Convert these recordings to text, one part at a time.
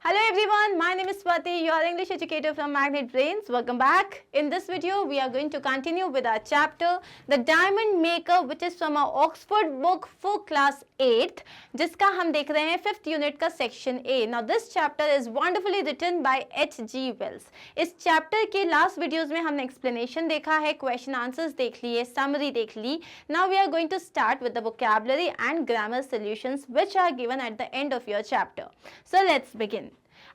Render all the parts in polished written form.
Hello everyone, my name is Swati, your English educator from Magnet Brains. Welcome back. In this video, we are going to continue with our chapter, The Diamond Maker, which is from our Oxford book for class 8th, जिसका हम देख रहे हैं 5th unit का section A. Now this chapter is wonderfully written by H.G. Wells. इस chapter के last videos में हमने explanation देखा है, question answers देख लिए, summary देख ली. Now we are going to start with the vocabulary and grammar solutions which are given at the end of your chapter. So let's begin.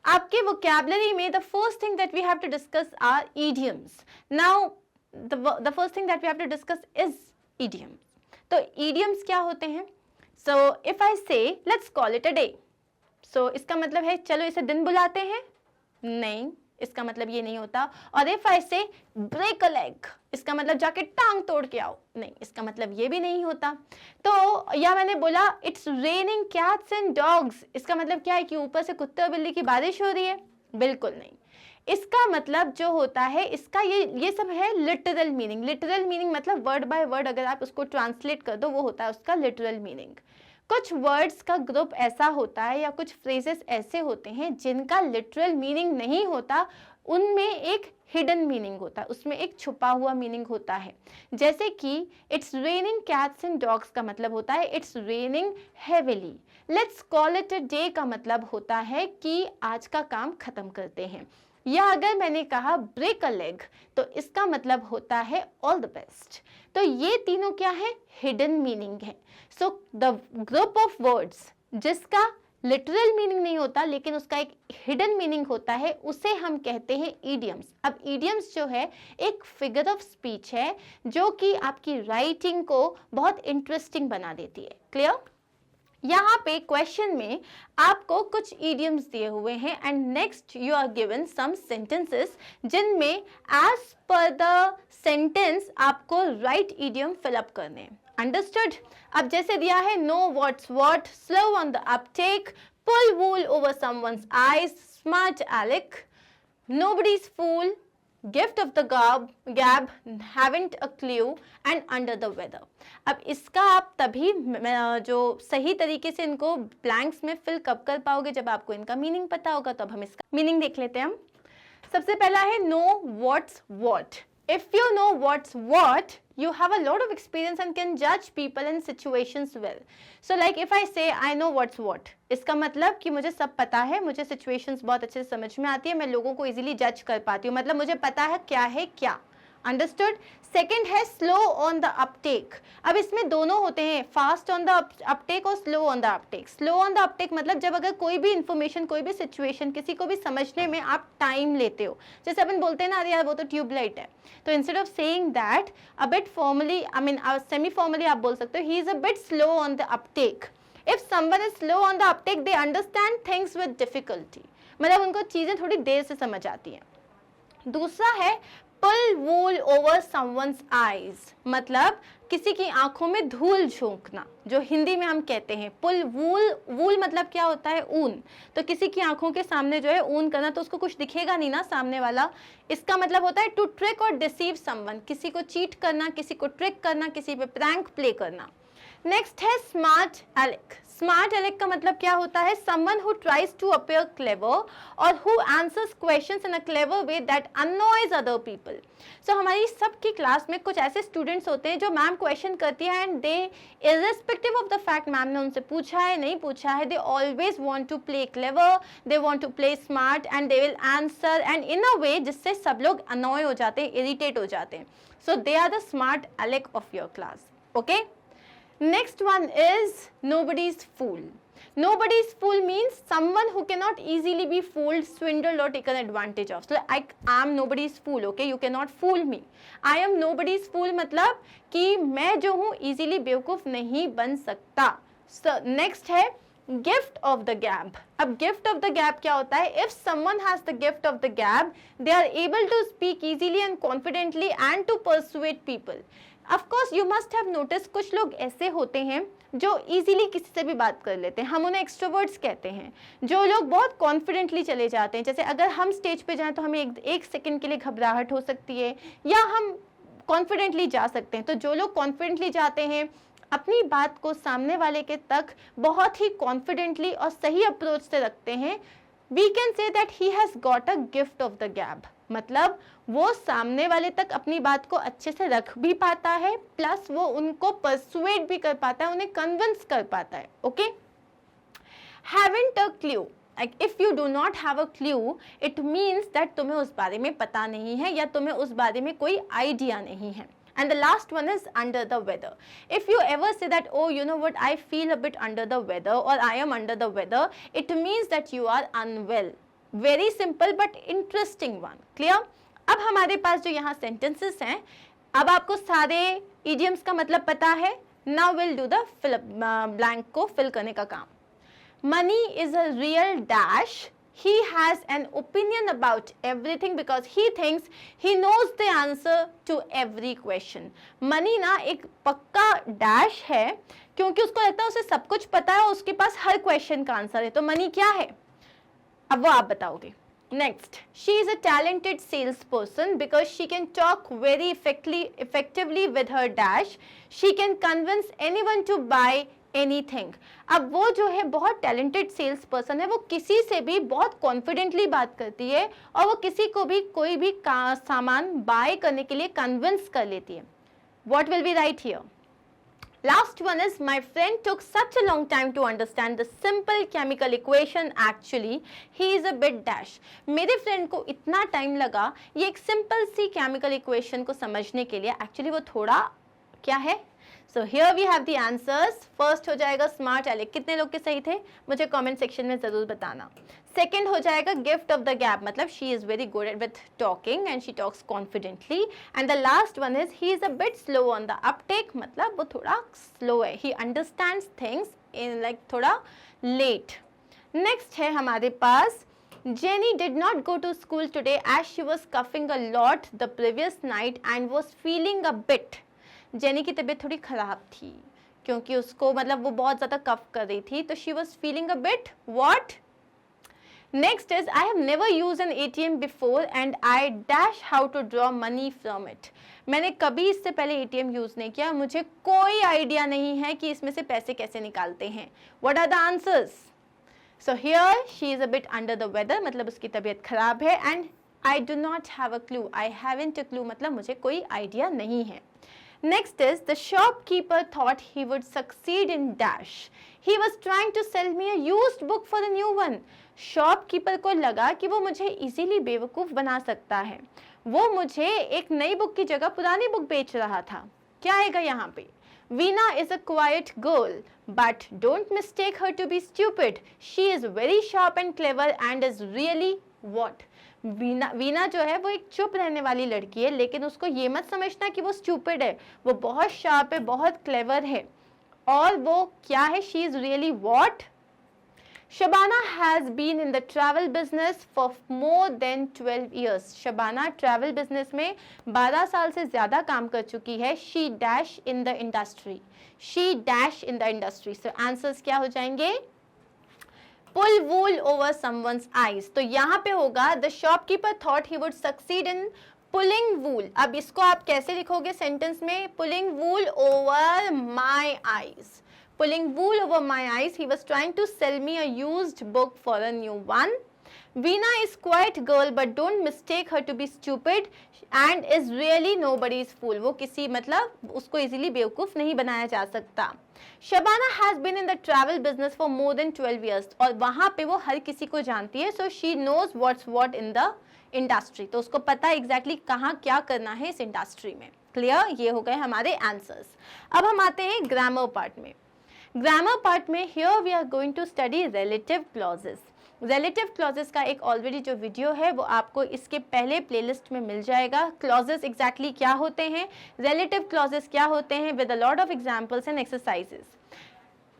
आपके vocabulary में the first thing that we have to discuss are idioms. Now the first thing that we have to discuss is idioms. तो idioms क्या होते हैं? So if I say let's call it a day. So इसका मतलब है चलो इसे दिन बुलाते हैं? नहीं, इसका मतलब ये नहीं होता. और if I say break a leg, इसका मतलब जाके टांग तोड़ के आओ. नहीं, इसका मतलब ये भी नहीं होता. तो या मैंने बोला it's raining cats and dogs, इसका मतलब क्या है कि ऊपर से कुत्ते और बिल्ली की बारिश हो रही है? बिल्कुल नहीं. इसका मतलब जो होता है इसका ये सब है लिटरल मीनिंग. लिटरल मीनिंग मतलब वर्ड बाय वर्ड अगर आप उसको ट्रांसलेट कर दो वो होता है उसका लिटरल मीनिंग. कुछ वर्ड्स का ग्रुप ऐसा होता है या कुछ फ्रेजेस ऐसे होते हैं जिनका लिटरल मीनिंग नहीं होता, उनमें एक हिडन मीनिंग होता है, उसमें एक छुपा हुआ मीनिंग होता है. जैसे कि it's raining cats and dogs का मतलब होता है it's raining heavily. Let's call it a day का मतलब होता है कि आज का काम खत्म करते हैं. या अगर मैंने कहा ब्रेक अ लेग तो इसका मतलब होता है ऑल द बेस्ट. तो ये तीनों क्या है? हिडन मीनिंग है. So the group of words जिसका लिटरल मीनिंग नहीं होता लेकिन उसका एक हिडन मीनिंग होता है उसे हम कहते हैं इडियम्स. अब इडियम्स जो है एक फिगर ऑफ स्पीच है जो कि आपकी राइटिंग को बहुत इंटरेस्टिंग बना देती है. क्लियर? यहाँ पे क्वेश्चन में आपको कुछ इडियम्स दिए हुए हैं and next you are given some sentences जिनमें एज पर द सेंटेंस आपको राइट इडियम फिलअप करने हैं. अंडरस्टूड? अब जैसे दिया है know what's what, slow on the uptake, pull wool over someone's eyes, smart alec, nobody's fool, gift of the gab, haven't a clue and under the weather. अब इसका आप तभी जो सही तरीके से इनको ब्लैंक्स में फिल कब कर पाओगे जब आपको इनका मीनिंग पता होगा. तो अब हम इसका मीनिंग देख लेते हैं. हम सबसे पहला है know what's what. If you know what's what, you have a lot of experience and can judge people and situations well. So like if I say I know what's what, इसका मतलब कि मुझे सब पता है, मुझे situations बहुत अच्छे से समझ में आती है, मैं लोगों को easily judge कर पाती हूँ, मतलब मुझे पता है क्या है क्या. अंडरस्टूड? सेकेंड है स्लो ऑन द अपटेक. अब इसमें दोनों होते हैं, फास्ट ऑन द अपटेक और slow on the Uptake. Slow on the Uptake मतलब जब अगर कोई भी इंफॉर्मेशन, कोई भी सिचुएशन किसी को भी समझने में आप टाइम लेते हो. जैसे अपन बोलते हैं ना अरे यार वो तो ट्यूबलाइट है, तो instead of saying that a bit formally, I mean semi formally आप बोल सकते हो he is a bit slow on the Uptake. If someone is slow on the Uptake they understand things with difficulty, मतलब उनको चीजें थोड़ी देर से समझ आती हैं. दूसरा है पुल वूल ओवर समवन्स आईज, मतलब किसी की आंखों में धूल झोंकना, जो हिंदी में हम कहते हैं पुल वूल. वूल मतलब क्या होता है? ऊन. तो किसी की आंखों के सामने जो है ऊन करना, तो उसको कुछ दिखेगा नहीं ना सामने वाला. इसका मतलब होता है टू ट्रिक और डिसीव समवन, किसी को चीट करना, किसी को ट्रिक करना, किसी पे प्रैंक प्ले करना. नेक्स्ट है स्मार्ट एलेक. स्मार्ट एलेक का मतलब क्या होता है? Someone who tries to appear clever और who answers questions in a clever way that annoys other people. So हमारी सबकी क्लास में कुछ ऐसे स्टूडेंट्स होते हैं जो मैम क्वेश्चन करती है and they irrespective of the fact ma'am ने उनसे पूछा है नहीं पूछा है, they always want to play clever, they want to play smart and they will answer and in a way जिससे सब लोग अनॉय हो जाते हैं, इरिटेट हो जाते हैं. So they are the smart alec of your class. Okay? Next one is nobody's fool. Nobody's fool means someone who cannot easily be fooled, swindled or taken advantage of. So I am nobody's fool, okay? You cannot fool me. I am nobody's fool मतलब कि मैं जो हूँ easily बेवकूफ नहीं बन सकता. So next है gift of the gab. अब gift of the gab क्या होता है? If someone has the gift of the gab, they are able to speak easily and confidently and to persuade people. Of course you must have noticed कुछ लोग ऐसे होते हैं जो इजीली किसी से भी बात कर लेते हैं, हम उन्हें एक्सट्रोवर्ट्स कहते हैं. जो लोग बहुत कॉन्फिडेंटली चले जाते हैं, जैसे अगर हम स्टेज पे जाएं तो हमें एक सेकंड के लिए घबराहट हो सकती है या हम कॉन्फिडेंटली जा सकते हैं. तो जो लोग कॉन्फिडेंटली जाते हैं अपनी बात को सामने वाले के तक बहुत ही कॉन्फिडेंटली और सही अप्रोच से रखते हैं, we can say that he has got a gift of the gab, मतलब वो सामने वाले तक अपनी बात को अच्छे से रख भी पाता है, प्लस वो उनको परसुएड भी कर पाता है, उन्हें कन्विंस कर पाता है. Okay, haven't a clue, like if you do not have a clue it means that तुम्हें उस बारे में पता नहीं है या तुम्हें उस बारे में कोई आइडिया नहीं है. And the last one is under the weather. If you ever say that, oh, you know what, I feel a bit under the weather or I am under the weather, it means that you are unwell. Very simple but interesting one. Clear? अब हमारे पास जो यहाँ sentences हैं, अब आपको सारे idioms का मतलब पता है. Now we'll do the blank को fill करने का काम. Money is a real dash. He has an opinion about everything because he thinks he knows the answer to every question. Money ना एक पक्का डैश है क्योंकि उसको लगता है उसे सब कुछ पता है और उसके पास हर क्वेश्चन का आंसर है. तो मनी क्या है अब वो आप बताओगे. Next, she is a talented salesperson because she can talk very effectively with her dash. She can convince anyone to buy anything. अब वो जो है बहुत टैलेंटेड सेल्स पर्सन है, वो किसी से भी बहुत कॉन्फिडेंटली बात करती है और वो किसी को भी कोई भी सामान बाय करने के लिए कन्विंस कर लेती है. What will be right here? Last one is, my friend took such a long time to understand the simple chemical equation. Actually, he is a bit dash. मेरे फ्रेंड को इतना टाइम लगा ये एक सिंपल सी chemical equation को समझने के लिए. एक्चुअली वो थोड़ा क्या है. So here we have the answers. First हो जाएगा स्मार्ट एलेक. कितने लोग के सही थे मुझे कमेंट सेक्शन में जरूर बताना. सेकेंड हो जाएगा गिफ्ट ऑफ द गैप, मतलब she is very good at with talking and she talks confidently. And the last one is he is a bit slow on the Uptake, मतलब वो थोड़ा slow है. He understands things in like थोड़ा late. Next है हमारे पास, Jenny did not go to school today as she was coughing a lot the previous night and was feeling a bit. Jenny की तबीयत थोड़ी ख़राब थी क्योंकि उसको मतलब वो बहुत ज़्यादा कफ कर रही थी, तो she was feeling a bit what. Next is, I have never use an ATM before and I dash how to draw money from it. मैंने कभी इससे पहले ATM यूज़ नहीं किया, मुझे कोई आइडिया नहीं है कि इसमें से पैसे कैसे निकालते हैं. What are the answers? So here she is a bit under the weather, मतलब उसकी तबीयत खराब है. And I do not have a clue, I haven't a clue मतलब मुझे कोई आइडिया नहीं है. Next is, the shopkeeper thought he would succeed in dash. He was trying to sell me a used book for a new one. Shopkeeper को लगा कि वो मुझे इजीली बेवकूफ़ बना सकता है. वो मुझे एक नई बुक की जगह पुरानी बुक बेच रहा था. क्या आएगा यहाँ पे? Veena is a quiet girl, but don't mistake her to be stupid. She is very sharp and clever and is really what? Veena जो है वो एक चुप रहने वाली लड़की है, लेकिन उसको ये मत समझना कि वो स्टूपिड है. वो बहुत शार्प है, बहुत क्लेवर है. और वो क्या है? She is really what? Shabana has been in the travel business for more than 12 years. Shabana travel business में 12 साल से ज्यादा काम कर चुकी है. She dash in the industry. She dash in the industry. So answers क्या हो जाएंगे? Pull wool over someone's eyes. तो यहाँ पे होगा, the shopkeeper thought he would succeed in pulling wool. अब इसको आप कैसे लिखोगे सेंटेंस में? Pulling wool over my eyes. Pulling wool over my eyes. He was trying to sell me a used book for a new one. Veena is quiet girl but don't mistake her to be stupid and is really nobody's fool. वो किसी मतलब उसको easily बेवकूफ़ नहीं बनाया जा सकता. Shabana has been in the travel business for more than 12 years. और वहाँ पे वो हर किसी को जानती है. So she knows what's what in the industry. तो उसको पता है exactly कहाँ क्या करना है इस इंडस्ट्री में. क्लियर? ये हो गए हमारे आंसर्स. अब हम आते हैं ग्रामर पार्ट में. ग्रामर पार्ट में here we are going to study relative clauses. Relative clauses का एक ऑलरेडी जो वीडियो है वो आपको इसके पहले प्लेलिस्ट में मिल जाएगा. क्लॉजेस एग्जैक्टली क्या होते हैं, रिलेटिव क्लॉजेस क्या होते हैं, with a lot of examples and exercises.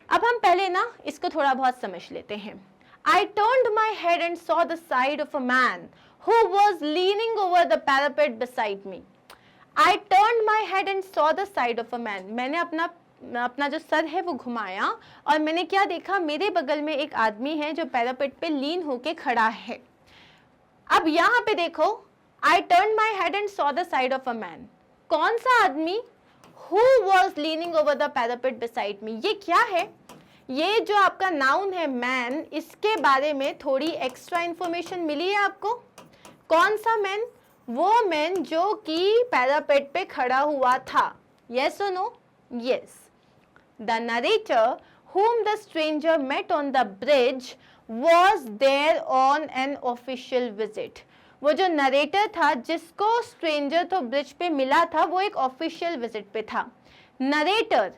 अब हम पहले ना इसको थोड़ा बहुत समझ लेते हैं. I turned my head and saw the side of a man who was leaning over the parapet beside me. I turned my head and saw the side of a man. मैंने अपना जो सर है वो घुमाया और मैंने क्या देखा, मेरे बगल में एक आदमी है जो पैरापेट पे लीन होके खड़ा है. अब यहाँ पे देखो, I turn my head and saw the side of a man. कौन सा आदमी? Who was leaning over the parapet beside मी. ये क्या है? ये जो आपका नाउन है मैन, इसके बारे में थोड़ी एक्स्ट्रा इंफॉर्मेशन मिली है आपको। कौन सा मैन? वो मैन जो कि पैरापेट पे खड़ा हुआ था। यस और no? Yes. The narrator whom the stranger met on the bridge was there on an official visit. वो जो नरेटर था जिसको स्ट्रेंजर तो ब्रिज पे मिला था, वो एक ऑफिशियल विजिट पे था। नरेटर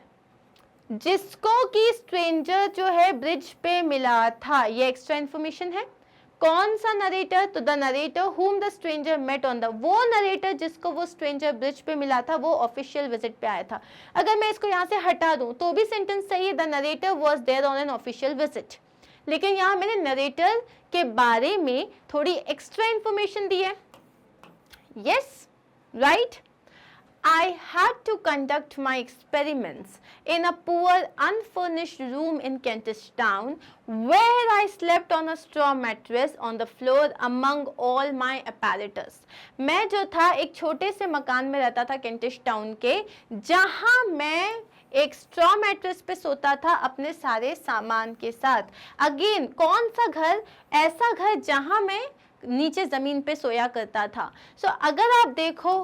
जिसको कि स्ट्रेंजर जो है ब्रिज पे मिला था, ये एक्स्ट्रा इंफॉर्मेशन है। कौन सा नरेटर? तो the narrator whom the stranger met on the, वो नरेटर जिसको वो स्ट्रेंजर ब्रिज पे मिला था, वो ऑफिशियल विजिट पे आया था। अगर मैं इसको यहाँ से हटा दूं तो भी सेंटेंस सही है, the narrator was there on an official visit. लेकिन यहाँ मैंने नरेटर के बारे में थोड़ी एक्स्ट्रा इंफॉर्मेशन दी है। Yes, right. I had to conduct my experiments in a poor, unfurnished room in Kentish Town, where I slept on a straw mattress on the floor among all my apparatus. मैं जो था एक छोटे से मकान में रहता था केंटिश टाउन के, जहाँ मैं एक स्ट्रॉ मैट्रेस पे सोता था अपने सारे सामान के साथ। अगेन कौन सा घर? ऐसा घर जहाँ मैं नीचे जमीन पे सोया करता था। सो अगर आप देखो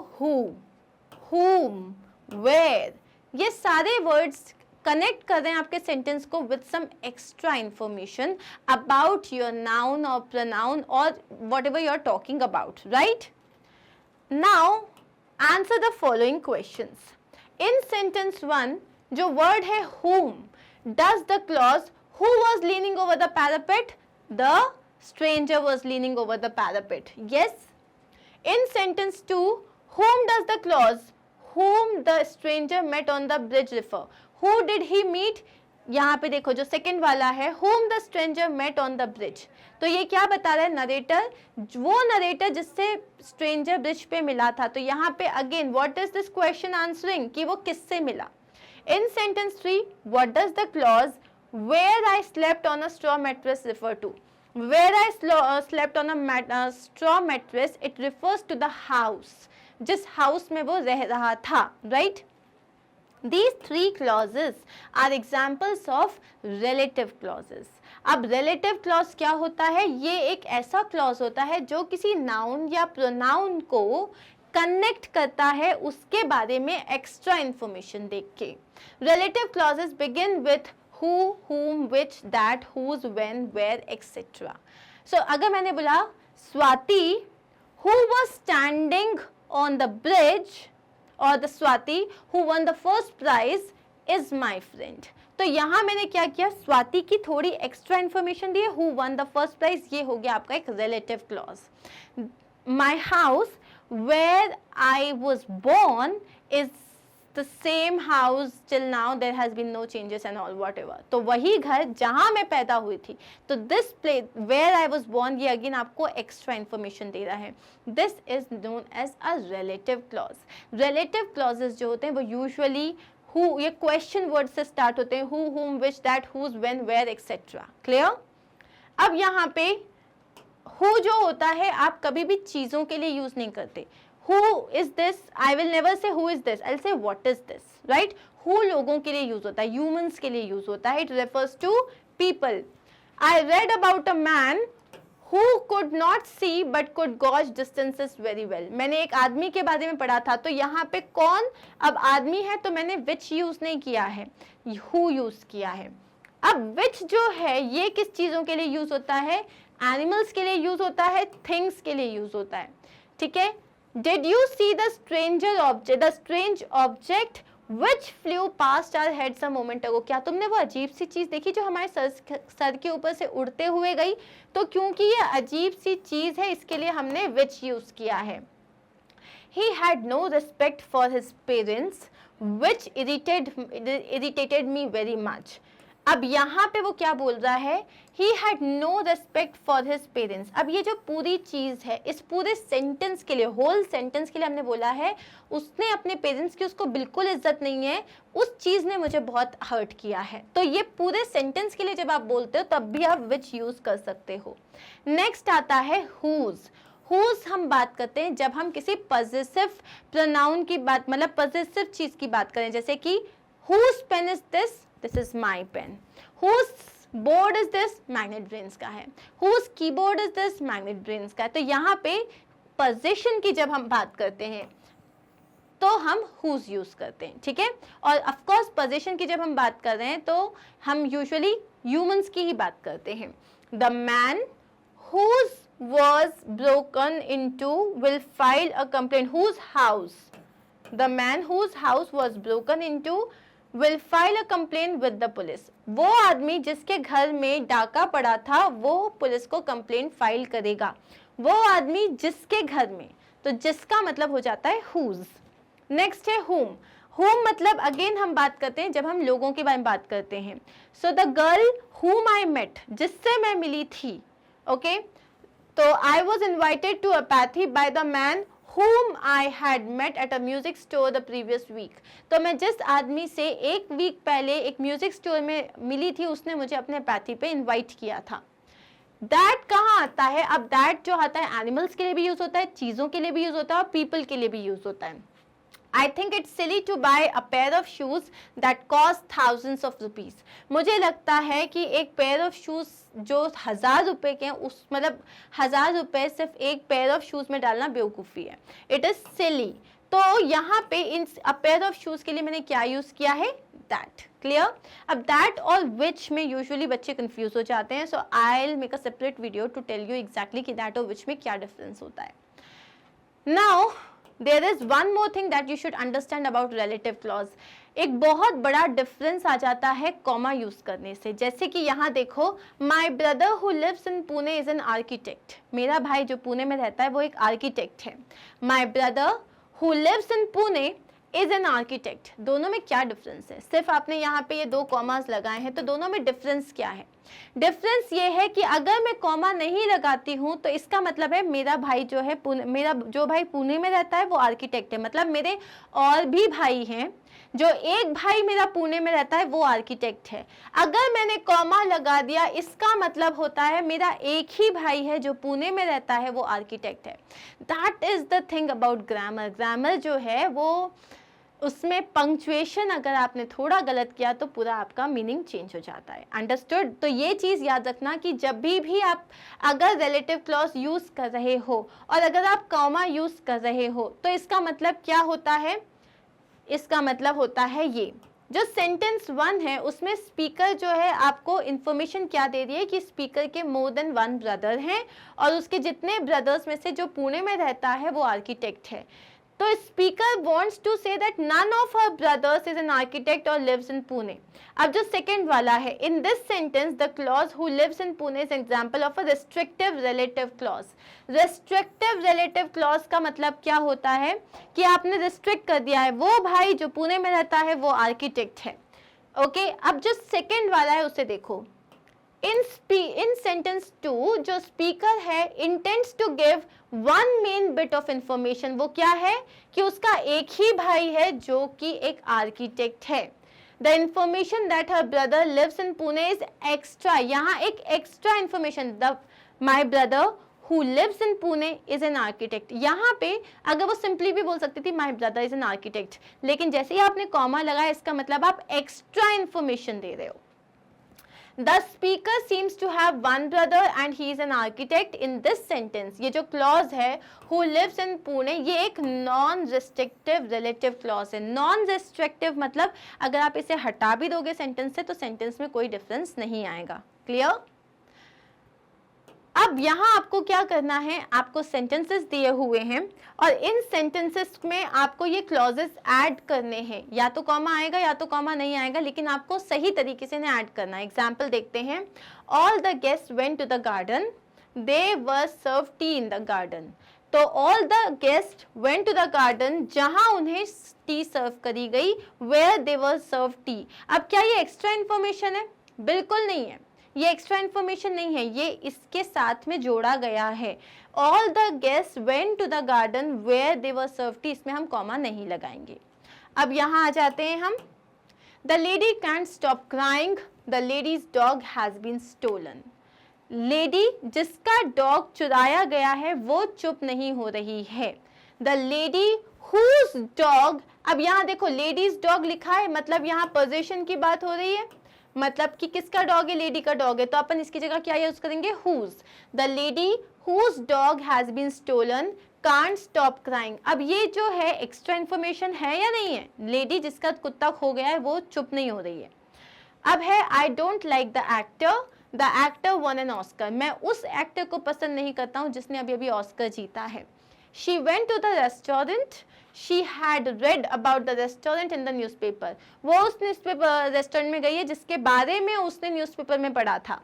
whom, where, ये सारे वर्ड्स कनेक्ट कर रहे हैं आपके सेंटेंस को with some extra information about your noun और प्रोनाउन और whatever you are talking about, right? Now answer the following questions. In sentence 1 जो वर्ड है whom, does the clause who was leaning over the parapet? The stranger was leaning over the parapet. Yes. In sentence 2, whom does the clause whom the stranger met on the bridge refer? Who did he meet? यहाँ पे देखो जो second वाला है whom the stranger met on the bridge, तो ये क्या बता रहा है? नरेटर, वो नरेटर जिससे स्ट्रेंजर ब्रिज पे मिला था। तो यहाँ पे again what is this question answering कि वो किससे मिला। In sentence 3 what does the clause where I slept on a straw mattress refer to? Where I slept on a straw mattress, it refers to the house, जिस house में वो रह रहा था, right? These 3 clauses are examples of relative clauses. अब relative clause क्या होता है? ये एक ऐसा clause होता है जो किसी नाउन या प्रोनाउन को कनेक्ट करता है उसके बारे में एक्स्ट्रा इंफॉर्मेशन देख के। Relative clauses begin with who, whom, which, that, whose, when, where, etc. So अगर मैंने बोला Swati who was standing on the bridge, or the Swati who won the first prize is my friend, तो यहाँ मैंने क्या किया? स्वाति की थोड़ी एक्स्ट्रा इंफॉर्मेशन दी है, who won the first prize, ये हो गया आपका एक relative clause. My house where I was born is the same house till now, there has been no changes and all whatever. तो वही घर जहाँ मैं पैदा हुई थी, तो this place where I was born, ये अगेन आपको एक्स्ट्रा इन्फॉर्मेशन दे रहा है। This is known as a relative clause. Relative clauses जो होते हैं वो यूजुअली who, ये क्वेश्चन वर्ड से स्टार्ट होते हैं, who, whom, which, that, whose, when, where, etc. Clear? अब यहाँ पे who जो होता है आप कभी भी चीज़ों के लिए यूज नहीं करते। Who is this? I will never say who is this. I'll say what is this, right? Who लोगों के लिए यूज होता है, humans के लिए यूज होता है. It refers to people. I read about a man who could not see but could gauge distances very well. मैंने एक आदमी के बारे में पढ़ा था, तो यहाँ पे कौन, अब आदमी है तो मैंने which यूज नहीं किया है, who यूज किया है। अब which जो है ये किस चीजों के लिए यूज होता है? एनिमल्स के लिए यूज होता है, थिंग्स के लिए यूज होता है, ठीक है। Did you see the strange object which flew past our heads a moment ago? क्या तुमने वो अजीब सी चीज देखी जो हमारे सर के ऊपर से उड़ते हुए गई? तो क्योंकि ये अजीब सी चीज है इसके लिए हमने which यूज किया है। He had no respect for his parents, which irritated me very much. अब यहाँ पे वो क्या बोल रहा है? He had no respect for his parents. अब ये जो पूरी चीज है, इस पूरे सेंटेंस के लिए, होल सेंटेंस के लिए हमने बोला है उसने अपने पेरेंट्स की उसको बिल्कुल इज्जत नहीं है, उस चीज ने मुझे बहुत हर्ट किया है। तो ये पूरे सेंटेंस के लिए जब आप बोलते हो तब भी आप which यूज कर सकते हो। नेक्स्ट आता है whose. whose हम बात करते हैं जब हम किसी पॉजेसिव प्रोनाउन की बात, मतलब पॉजेसिव चीज की बात करें, जैसे कि whose pen is this? This is my pen. Whose board is this, Magnet Brains का है। Whose keyboard is this, Magnet Brains का है। तो यहाँ पे पोजीशन की जब हम बात करते हैं तो हम हुज यूज करते हैं, ठीक है। और ऑफ कोर्स पोजीशन की जब हम बात कर रहे हैं तो हम यूजुअली ह्यूमंस की ही बात करते हैं। The man whose was broken into will file a complaint. Whose house? The man whose house was broken into will file a complaint with the police. वो आदमी जिसके घर में डाका पड़ा था वो पुलिस को कंप्लेंट फाइल करेगा। वो आदमी जिसके घर में, तो जिसका मतलब हो जाता है whose। नेक्स्ट है whom। whom मतलब अगेन हम बात करते हैं जब हम लोगों के बारे में बात करते हैं। So the girl whom I met, जिससे मैं मिली थी, ओके तो I was invited to apathy by the man whom I had met at a music store the previous week। तो मैं जिस आदमी से एक वीक पहले एक म्यूजिक स्टोर में मिली थी उसने मुझे अपने पैथी पे इनवाइट किया था। दैट कहाँ आता है? अब दैट जो आता है एनिमल्स के लिए भी यूज होता है, चीजों के लिए भी यूज होता है और पीपल के लिए भी यूज होता है। I think it's silly to buy a pair of shoes that cost thousands of rupees। मुझे लगता है कि एक पेयर ऑफ शूज जो 1000 रुपए के हैं, उस मतलब 1000 रुपए सिर्फ एक पेयर ऑफ शूज में डालना बेवकूफ़ी है। इट इज सिली। तो यहाँ पे इन अ पेयर ऑफ शूज के लिए मैंने क्या यूज किया है? दैट। क्लियर? अब दैट और विच में यूजुअली बच्चे कंफ्यूज हो जाते हैं। So I will make a separate video to tell you exactly कि दैट और विच में क्या डिफरेंस होता है। Now there is one more thing that you should understand about relative clause। एक बहुत बड़ा डिफरेंस आ जाता है कॉमा यूज करने से। जैसे कि यहाँ देखो, my brother who lives in Pune is an architect। मेरा भाई जो पुणे में रहता है वो एक आर्किटेक्ट है। my brother who lives in Pune is an architect। दोनों में क्या डिफरेंस है? सिर्फ आपने यहाँ पे ये दो कॉमास लगाए हैं तो दोनों में डिफरेंस क्या है? डिफरेंस ये है कि अगर मैं कॉमा नहीं लगाती हूँ तो इसका मतलब है मेरा भाई जो है मेरा जो भाई पुणे में रहता है वो आर्किटेक्ट है। मतलब मेरे और भी भाई हैं, जो एक भाई मेरा पुणे में रहता है वो आर्किटेक्ट है। अगर मैंने कॉमा लगा दिया इसका मतलब होता है मेरा एक ही भाई है जो पुणे में रहता है वो आर्किटेक्ट है। That is the thing about grammar. Grammar जो है वो उसमें पंक्चुएशन अगर आपने थोड़ा गलत किया तो पूरा आपका मीनिंग चेंज हो जाता है। अंडरस्टूड? तो ये चीज़ याद रखना कि जब भी आप अगर रिलेटिव क्लॉज यूज़ कर रहे हो और अगर आप कॉमा यूज़ कर रहे हो तो इसका मतलब क्या होता है? इसका मतलब होता है ये जो सेंटेंस 1 है उसमें स्पीकर जो है आपको इन्फॉर्मेशन क्या दे रही है कि स्पीकर के मोर देन 1 ब्रदर हैं और उसके जितने ब्रदर्स में से जो पुणे में रहता है वो आर्किटेक्ट है। तो speaker wants to say that none of her brothers is an architect or lives in Pune। अब जो सेकेंड वाला है, in this sentence the clause who lives in Pune is example of a restrictive relative clause। restrictive relative clause का मतलब क्या होता है कि आपने restrict कर दिया है, वो भाई जो पुणे में रहता है वो आर्किटेक्ट है। ओके अब जो सेकेंड वाला है उसे देखो। इन सेंटेंस 2 जो स्पीकर है intends to give one main bit of information. वो क्या है कि उसका एक ही भाई है जो कि एक आर्किटेक्ट है। The information that her brother lives in Pune is extra. यहाँ एक extra information, the my brother who lives in Pune is an architect। यहाँ पे अगर वो सिंपली भी बोल सकती थी my brother is an architect, लेकिन जैसे ही आपने कॉमा लगाया इसका मतलब आप एक्स्ट्रा इंफॉर्मेशन दे रहे हो। The speaker seems to have one brother and he is an architect। in this sentence ये जो clause है who lives in Pune ये एक non restrictive relative clause है। non restrictive मतलब अगर आप इसे हटा भी दोगे सेंटेंस से तो सेंटेंस में कोई डिफरेंस नहीं आएगा। क्लियर? अब यहाँ आपको क्या करना है, आपको सेंटेंसेस दिए हुए हैं और इन सेंटेंसेस में आपको ये क्लॉजेस ऐड करने हैं। या तो कॉमा आएगा या तो कॉमा नहीं आएगा, लेकिन आपको सही तरीके से इन्हें ऐड करना है। एग्जाम्पल देखते हैं। All the guest went to the garden, they were serve tea in the garden. तो all the guest went to the garden, जहां उन्हें टी सर्व करी गई, where they were serve T. अब क्या ये एक्स्ट्रा इन्फॉर्मेशन है? बिल्कुल नहीं है, ये एक्स्ट्रा इन्फॉर्मेशन नहीं है, ये इसके साथ में जोड़ा गया है। All the guest went to the garden where they were serve tea, इसमें हम कॉमा नहीं लगाएंगे। अब यहाँ आ जाते हैं हम। The lady can't stop crying, the lady's dog has been stolen. Lady जिसका डॉग चुराया गया है वो चुप नहीं हो रही है। द लेडी हुज डॉग, अब यहाँ देखो लेडीज डॉग लिखा है मतलब यहाँ पोजीशन की बात हो रही है। मतलब कि किसका डॉग है, लेडी का डॉग है, तो अपन इसकी जगह क्या यूज करेंगे, whose. The lady whose dog has been stolen can't stop crying. अब ये जो है एक्स्ट्रा इन्फॉर्मेशन है या नहीं है, लेडी जिसका कुत्ता खो गया है वो चुप नहीं हो रही है। अब है I don't like the actor one an Oscar, मैं उस एक्टर को पसंद नहीं करता हूँ जिसने अभी अभी ऑस्कर जीता है। She went to the restaurant, she had read about the restaurant in the newspaper, वो उस न्यूज़पेपर रेस्टोरेंट में गई है जिसके बारे में उसने न्यूज़पेपर में पढ़ा था।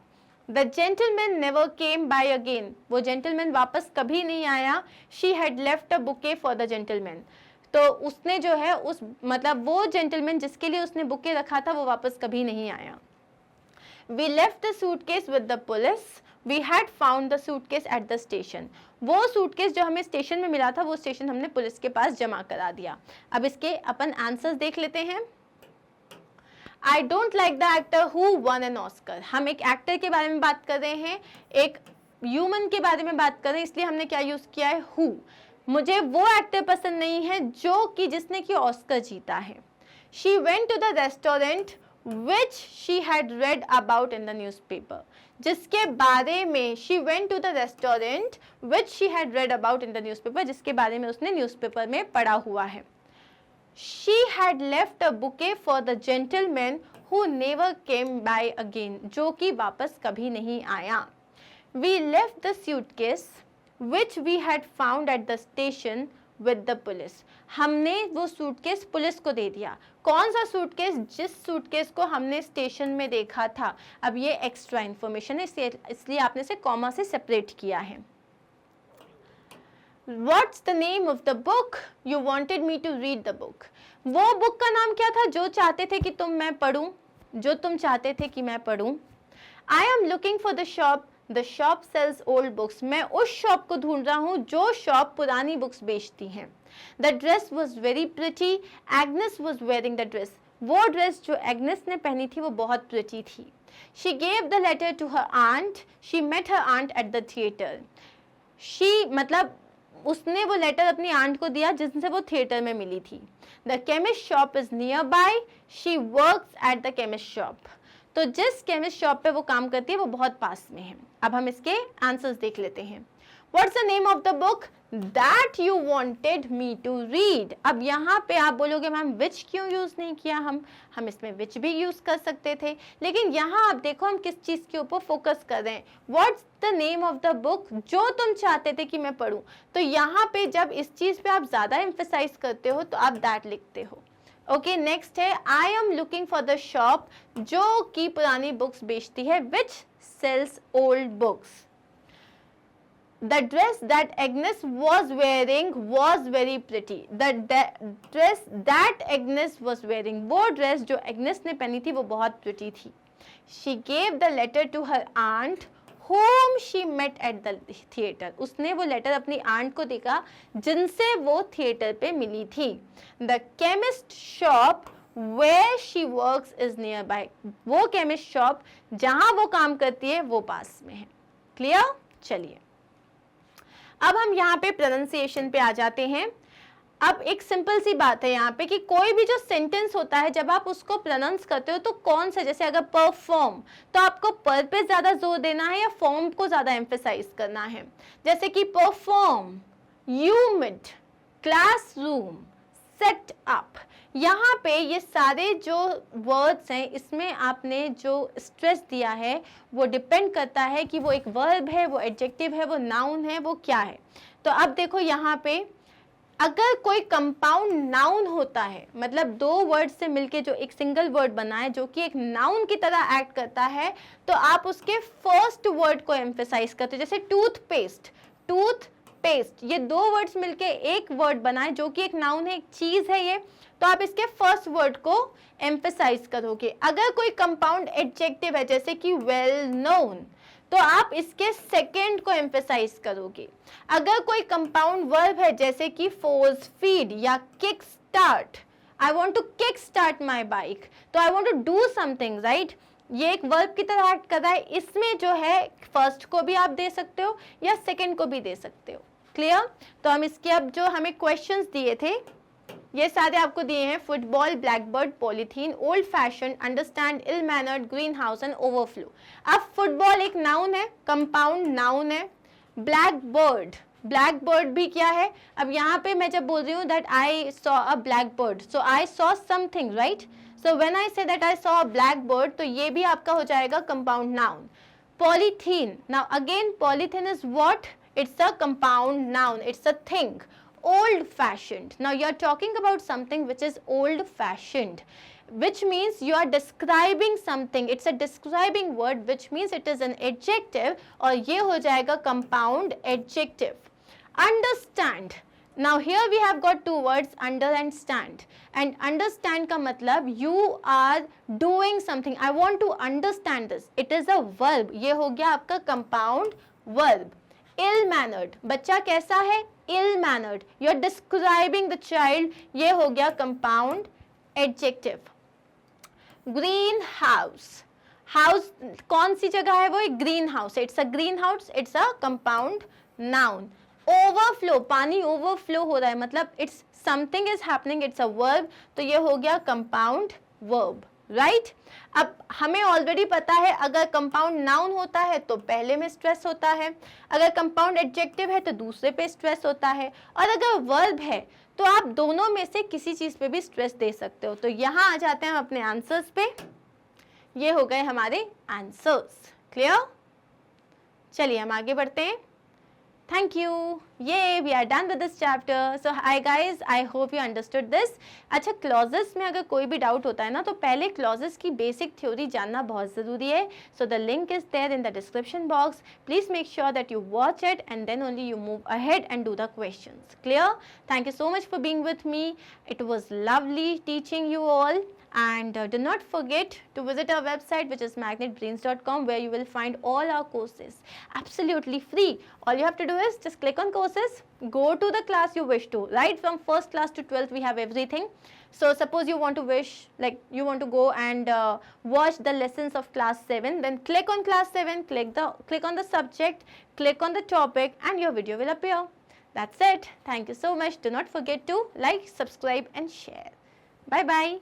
The gentleman never came by again, वो जेंटलमैन वापस कभी नहीं आया। She had left a bouquet for the gentleman, तो उसने जो है उस मतलब वो जेंटलमैन जिसके लिए उसने बुके रखा था वो वापस कभी नहीं आया। We left the suitcase with the police. We had found the suitcase at the station. वो सूटकेस जो हमें स्टेशन में मिला था वो स्टेशन हमने पुलिस के पास जमा करा दिया। अब इसके अपन आंसर्स देख लेते हैं। I don't like the actor who won an Oscar. हम एक एक्टर के बारे में बात कर रहे हैं, एक ह्यूमन के बारे में बात कर रहे हैं, इसलिए हमने क्या यूज किया है, who। मुझे वो एक्टर पसंद नहीं है जो कि जिसने कि ऑस्कर जीता है। She went to the restaurant which she had read about in the newspaper, जिसके बारे में she went to the restaurant which she had read about in the newspaper, जिसके बारे में उसने न्यूज़पेपर में पढ़ा हुआ है। She had left a bouquet for the gentleman who never came by again, जो कि वापस कभी नहीं आया। We left the suitcase which we had found at the station with the police, हमने वो सूटकेस पुलिस को दे दिया। कौन सा सूटकेस, जिस सूटकेस को हमने स्टेशन में देखा था। अब ये एक्स्ट्रा इन्फॉर्मेशन है, इसलिए आपने इसे कॉमा से सेपरेट किया है। What's the name of the book? You wanted me to read the book. वो बुक का नाम क्या था जो चाहते थे कि मैं पढ़ूं, जो तुम चाहते थे कि मैं पढ़ूं। I am looking for the shop. The shop sells old books. मैं उस शॉप को ढूंढ रहा हूँ जो शॉप पुरानी बुक्स बेचती हैं। The dress was very pretty. Agnes was wearing the dress. वो ड्रेस जो एग्नेस ने पहनी थी वो बहुत प्रिटी थी। She gave the letter to her aunt. She met her aunt at the theater. She मतलब उसने वो लेटर अपनी आंट को दिया जिनसे वो थिएटर में मिली थी। The chemist shop is near by, she works at the chemist shop, तो जिस केमिस्ट शॉप पे वो काम करती है वो बहुत पास में है। अब हम इसके आंसर्स देख लेते हैं। What's the name of the book that you wanted me to read. अब यहाँ पे आप बोलोगे मैम विच क्यों यूज नहीं किया, हम इसमें विच भी यूज कर सकते थे, लेकिन यहाँ आप देखो हम किस चीज के ऊपर फोकस कर रहे हैं। What's the name of the book, जो तुम चाहते थे कि मैं पढूं, तो यहाँ पे जब इस चीज पे आप ज्यादा एम्फेसाइज करते हो तो आप दैट लिखते हो। ओके, नेक्स्ट है I am looking for the shop, जो कि पुरानी बुक्स बेचती है, which sells old books. The dress that Agnes was wearing was very pretty. The dress that Agnes was wearing, वो dress जो Agnes ने पहनी थी वो बहुत pretty थी। She gave the letter to her aunt, whom she met at the theater. उसने वो letter अपनी aunt को देखा जिनसे वो theater पे मिली थी। The chemist shop where she works is nearby. वो chemist shop जहाँ वो काम करती है वो पास में है। Clear? चलिए अब हम यहाँ पे प्रोनाउंसिएशन पे आ जाते हैं। अब एक सिंपल सी बात है यहाँ पे कि कोई भी जो सेंटेंस होता है जब आप उसको प्रोनाउंस करते हो तो कौन सा, जैसे अगर परफॉर्म तो आपको पर पे ज्यादा जोर देना है या फॉर्म को ज्यादा एम्फेसाइज करना है। जैसे कि परफॉर्म, यूमिड, क्लासरूम, सेट अप, यहाँ पे ये सारे जो वर्ड्स हैं इसमें आपने जो स्ट्रेस दिया है वो डिपेंड करता है कि वो एक वर्ब है, वो एडजेक्टिव है, वो नाउन है, वो क्या है। तो अब देखो यहाँ पे अगर कोई कंपाउंड नाउन होता है, मतलब दो वर्ड से मिलके जो एक सिंगल वर्ड बना है जो कि एक नाउन की तरह एक्ट करता है, तो आप उसके फर्स्ट वर्ड को एम्फेसाइज करते हो। जैसे टूथपेस्ट, टूथपेस्ट, ये दो वर्ड्स मिलके एक वर्ड बना है जो कि एक नाउन है, एक चीज है ये, तो आप इसके फर्स्ट वर्ड को एम्फेसाइज करोगे। अगर कोई कंपाउंड एडजेक्टिव है जैसे कि वेल नोन, तो आप इसके सेकंड को एम्फेसाइज करोगे। अगर कोई कंपाउंड वर्ब है जैसे कि फोर्स फीड या kick start, I want to kick start my bike, तो I want to do something, right, ये एक वर्ब की तरह एक्ट कर रहा है। इसमें जो है फर्स्ट को भी आप दे सकते हो या सेकंड को भी दे सकते हो। क्लियर? तो हम इसके अब जो हमें क्वेश्चंस दिए थे ये सारे आपको दिए हैं, football, blackbird, polythene, old fashion, understand, ill mannered, green house and overflow. अब फुटबॉल एक नाउन है, कंपाउंड नाउन है। ब्लैकबर्ड, ब्लैकबर्ड भी क्या है? अब यहाँ पे मैं जब बोल रही हूँ that I saw a Blackbird, so I saw something, right? So when I say that I saw a Blackbird, तो ये भी आपका हो जाएगा compound noun. Polythene, now again polythene is what? It's a compound noun, it's a thing. Old fashioned, now you are talking about something which is old fashioned, which means you are describing something, it's a describing word, which means it is an adjective, और ये हो जाएगा compound adjective. Understand, now here we have got two words, under and stand, and understand का मतलब you are doing something, I want to understand this, it is a verb, ये हो गया आपका compound verb. इल मैनर्ड, बच्चा कैसा है? Ill mannered, you are describing the child, ये हो गया compound adjective. Green house, house कौन सी जगह है? वो एक green house, it's a green house, it's a compound noun. Overflow, पानी ओवरफ्लो हो रहा है, मतलब it's something is happening, it's a verb, तो ये हो गया कंपाउंड वर्ब, राइट? अब हमें ऑलरेडी पता है अगर कंपाउंड नाउन होता है तो पहले में स्ट्रेस होता है, अगर कंपाउंड एडजेक्टिव है तो दूसरे पे स्ट्रेस होता है, और अगर वर्ब है तो आप दोनों में से किसी चीज पे भी स्ट्रेस दे सकते हो. तो यहाँ आ जाते हैं हम अपने आंसर्स पे. ये हो गए हमारे आंसर्स. क्लियर? चलिए हम आगे बढ़ते हैं. Thank you. Yay, we are done with this chapter. So hi guys, I hope you understood this. अच्छा, clauses में अगर कोई भी डाउट होता है ना तो पहले clauses की basic theory जानना बहुत ज़रूरी है. So the link is there in the description box. Please make sure that you watch it and then only you move ahead and do the questions. Clear? Thank you so much for being with me. It was lovely teaching you all. And do not forget to visit our website, which is magnetbrains.com, where you will find all our courses absolutely free. All you have to do is just click on courses, go to the class you wish to, right? From first class to 12th we have everything. So suppose you want to you want to go and watch the lessons of class 7, then click on class 7, click on the subject, click on the topic, and your video will appear. That's it. Thank you so much. Do not forget to like, subscribe and share. Bye bye.